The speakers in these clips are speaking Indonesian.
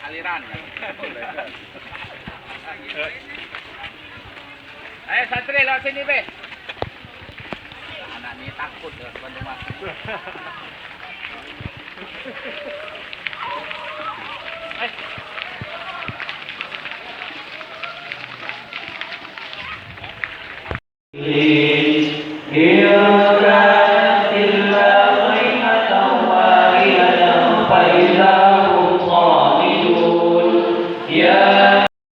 aliran kan. Ayo santri lewat sini be. Anak ini takut ya bandung mati.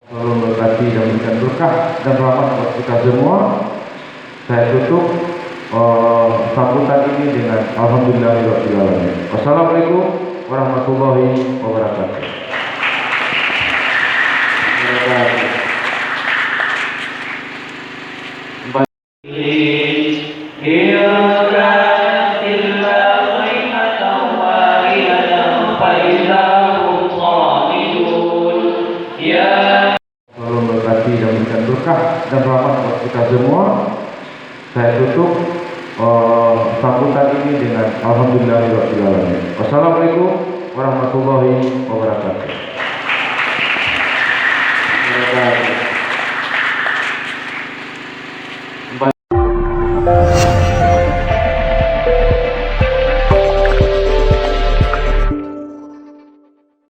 Memberkati dan memberikan berkah dan rahmat buat kita semua. Saya tutup sambutan ini dengan alhamdulillahirabbil alamin. Wassalamualaikum warahmatullahi wabarakatuh. Memberkati dan memberikan berkah dan rahmat buat kita semua. Saya tutup sambutan ini dengan alhamdulillahirabbil alamin. Wassalamualaikum warahmatullahi wabarakatuh.